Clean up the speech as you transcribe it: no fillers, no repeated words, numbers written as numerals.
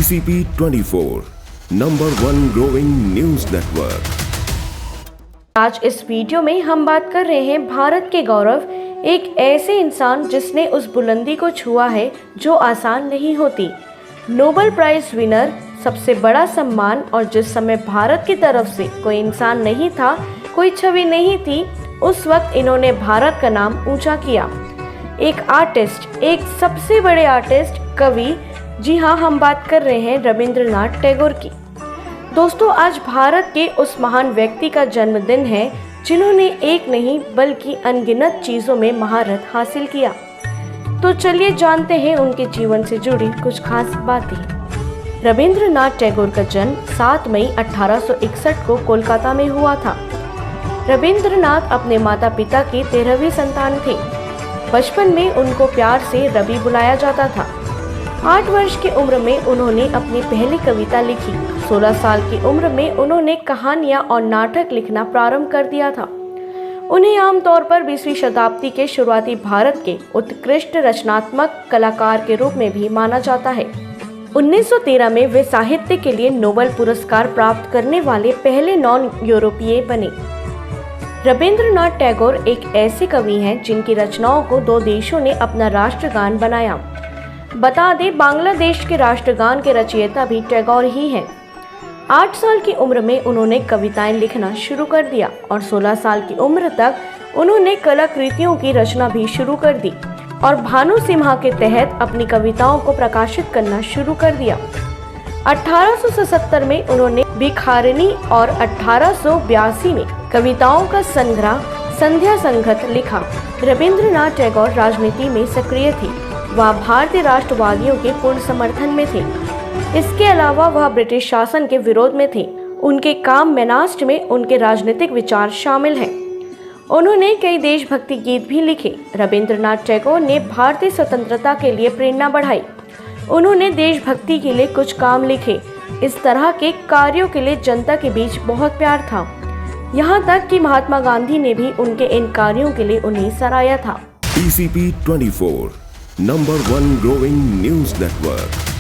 ECP24, #1 growing news network. आज इस video में हम बात कर रहे हैं भारत के गौरव, एक ऐसे इंसान जिसने उस बुलंदी को छुआ है जो आसान नहीं होती। नोबेल प्राइज विनर, सबसे बड़ा सम्मान, और जिस समय भारत की तरफ से कोई इंसान नहीं था, कोई छवि नहीं थी, उस वक्त इन्होंने भारत का नाम ऊंचा किया। एक आर्टिस्ट, एक सबसे बड़े आर्टिस्ट, कवि, जी हाँ, हम बात कर रहे हैं रविंद्रनाथ टैगोर की। दोस्तों, आज भारत के उस महान व्यक्ति का जन्मदिन है जिन्होंने एक नहीं बल्कि अनगिनत चीजों में महारत हासिल किया। तो चलिए जानते हैं उनके जीवन से जुड़ी कुछ खास बातें। रविंद्रनाथ टैगोर का जन्म 7 मई 1861 को कोलकाता में हुआ था। रविंद्रनाथ अपने माता पिता की 13वीं संतान थे। बचपन में उनको प्यार से रवि बुलाया जाता था। 8 वर्ष की उम्र में उन्होंने अपनी पहली कविता लिखी। 16 साल की उम्र में उन्होंने कहानियां और नाटक लिखना प्रारंभ कर दिया था। उन्हें आमतौर पर 20वीं शताब्दी के शुरुआती भारत के उत्कृष्ट रचनात्मक कलाकार के रूप में भी माना जाता है। 1913 में वे साहित्य के लिए नोबेल पुरस्कार प्राप्त करने वाले पहले नॉन यूरोपीय बने। रविंद्रनाथ टैगोर एक ऐसे कवि हैं जिनकी रचनाओं को 2 देशों ने अपना राष्ट्रगान बनाया। बता दें, बांग्लादेश के राष्ट्रगान के रचयिता भी टैगोर ही हैं। 8 साल की उम्र में उन्होंने कविताएं लिखना शुरू कर दिया और 16 साल की उम्र तक उन्होंने कलाकृतियों की रचना भी शुरू कर दी और भानु सिम्हा के तहत अपनी कविताओं को प्रकाशित करना शुरू कर दिया। 1877 में उन्होंने भिखारिणी और 1882 में कविताओं का संग्रह संध्या संगत लिखा। रविंद्रनाथ टैगोर राजनीति में सक्रिय थे। वह भारतीय राष्ट्रवादियों के पूर्ण समर्थन में थे। इसके अलावा वह ब्रिटिश शासन के विरोध में थे। उनके काम मैनास्ट में उनके राजनीतिक विचार शामिल हैं। उन्होंने कई देशभक्ति गीत भी लिखे। रविंद्रनाथ टैगोर ने भारतीय स्वतंत्रता के लिए प्रेरणा बढ़ाई। उन्होंने देशभक्ति के लिए कुछ काम लिखे। इस तरह के कार्यों के लिए जनता के बीच बहुत प्यार था। यहाँ तक कि महात्मा गांधी ने भी उनके इन कार्यों के लिए उन्हें सराहा था। ECP24, #1 growing news network.